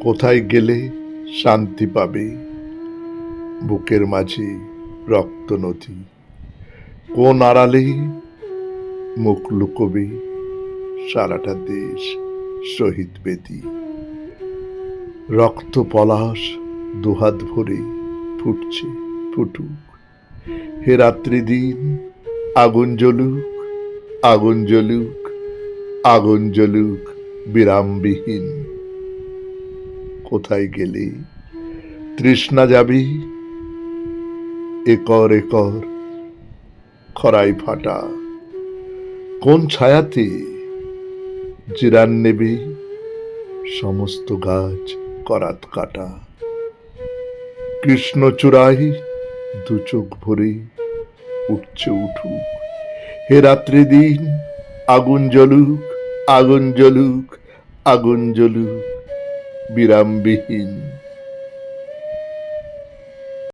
কোথায় গেলে শান্তি পাবে? বুকের মাঝে রক্ত নদী। কোন আড়ালে মুখ লুকোবে? সারাটা দেশ শহীদ বেদী। রক্ত পলাশ দুহাত ভরে ফুটছে, ফুটুক। হে রাত্রি দিন আগুন জ্বলুক, আগুন জ্বলুক, আগুন জ্বলুক বিরামবিহীন। কোথায় গেলে তৃষ্ণা যাবি? একর একর খরাই ফাটা। কোন ছায়াতে জিরান নেবে? সমস্ত গাছ করাত কাটা। কৃষ্ণচূড়ায় দু চোখ ভরে উঠছে উঠুক। হে রাত্রি দিন আগুন জ্বলুক, আগুন জ্বলুক, আগুন জ্বলুক বিরামবিহীন।